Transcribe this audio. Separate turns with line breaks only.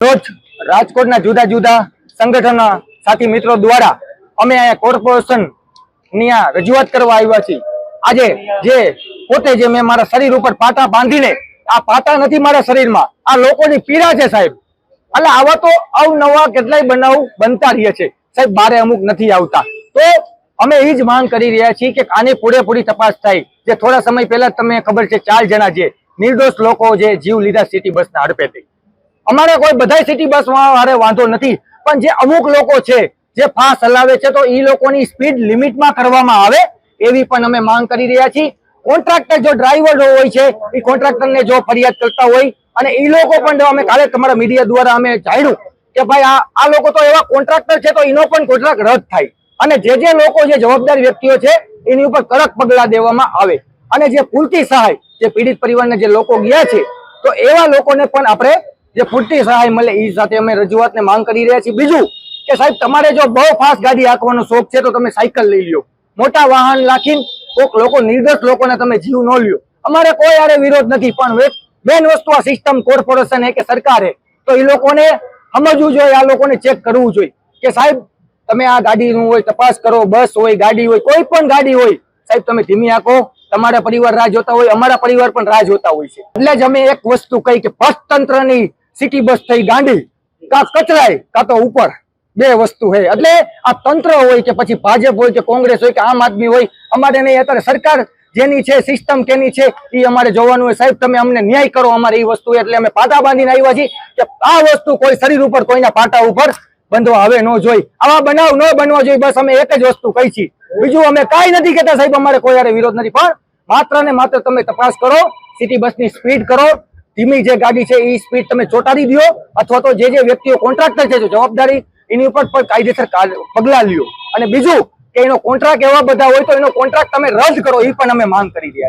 રોજ રાજકોટના જુદા જુદા સંગઠન સાથી મિત્રો દ્વારા અમે અહીંયા કોર્પોરેશન ની રજૂઆત કરવા આવ્યા છીએ। આજે જે પોતે જે મેં મારા શરીર ઉપર પાટા બાંધીને, આ પાટા નથી મારા શરીરમાં, આ લોકોની પીડા છે સાહેબ। એટલે આવા તો અવનવા કેટલાય બનાવ બનતા રહે છે સાહેબ, બારે અમુક નથી આવતા। તો અમે એ જ માંગ કરી રહ્યા છીએ કે આની પૂરેપૂરી તપાસ થાય। જે થોડા સમય પહેલા તમને ખબર છે 4 જણા જે નિર્દોષ લોકો જે જીવ લીધા સિટી બસના હડપેથી। અમારે કોઈ બધા સિટી બસ વાંધો નથી, પણ જે અમુક લોકો છે જે ફાસ્ટ ચલાવે છે તો એ લોકોની સ્પીડ લિમિટમાં કરવામાં આવે એવી પણ અમે માંગ કરી રહ્યા છીએ। કોન્ટ્રાક્ટર જો ડ્રાઈવર હોય છે એ કોન્ટ્રાક્ટરને જો ફરિયાદ કરતા હોય અને એ લોકો પણ અમે કાલે તમારા મીડિયા દ્વારા અમે જાણ્યું કે ભાઈ આ લોકો તો એવા કોન્ટ્રાક્ટર છે તો એનો પણ કોન્ટ્રાક્ટ રદ થાય અને જે લોકો જે જવાબદાર વ્યક્તિઓ છે એની ઉપર કડક પગલાં દેવામાં આવે અને જે પૂરતી સહાય જે પીડિત પરિવારને જે લોકો ગયા છે તો એવા લોકોને પણ આપણે જે પૂરતી સહાય મળે એ સાથે અમે રજૂઆતને માંગ કરી રહ્યા છીએ। બીજું કે સાહેબ, તમારે જો બહુ ફાસ્ટ ગાડી હાંકવાનો શોખ છે તો તમે સાયકલ લઈ લ્યો, મોટા વાહન રાખીને કોઈક લોકો નિર્દોષ લોકોને તમે જીવ ન લ્યો, અમારે કોઈ આરે વિરોધ નથી। પણ મેન વસ્તુ આ સિસ્ટમ કોર્પોરેશન કે સરકાર તો એ લોકોને સમજવું જોઈએ, આ લોકોને ચેક કરવું જોઈએ કે સાહેબ તમે આ ગાડીનું હોય તપાસ કરો, બસ હોય, ગાડી હોય, કોઈ પણ ગાડી હોય સાહેબ તમે ધીમી હાંકો, તમારા પરિવાર રાહ જોતા હોય, અમારા પરિવાર પણ રાહ જોતા હોય છે। એટલે જ અમે એક વસ્તુ કહી કે ફર્સ્ટ તંત્રની સિટી બસ થઈ ગાંડી, કા કચરાય કા તો ઉપર, બે વસ્તુ છે। એટલે આ તંત્ર હોય કે પછી ભાજપ હોય કે કોંગ્રેસ હોય કે આમ આદમી હોય, અમારે નહીં, અત્યારે સરકાર જેની છે, સિસ્ટમ કેની છે એ અમારે જોવાનું હોય। સાહેબ તમે અમને ન્યાય કરો અમારે એ વસ્તુ, એટલે અમે પાટા બાંધીને આવ્યા છીએ કે આ વસ્તુ કોઈ શરીર ઉપર, કોઈના પાટા ઉપર બંધવા હવે ન જોઈ, આવા બનાવ ન બનવા જોઈએ। બસ અમે એક જ વસ્તુ કહી છીએ, બીજું અમે કાંઈ નથી કહેતા સાહેબ, અમારે કોઈ યારે વિરોધ નથી। પણ માત્ર ને માત્ર તમે તપાસ કરો, સિટી બસની સ્પીડ કરો, ધીમી જે ગાડી છે એ સ્પીડ તમે ચોટાડી દો, અથવા તો જે વ્યક્તિઓ કોન્ટ્રાક્ટર છે જવાબદારી એની ઉપર પણ કાયદેસર પગલાં લ્યો। અને બીજું કે એનો કોન્ટ્રાક્ટ એવા બધા હોય તો એનો કોન્ટ્રાક્ટ તમે રદ કરો, એ પણ અમે માંગ કરી રહ્યા છીએ।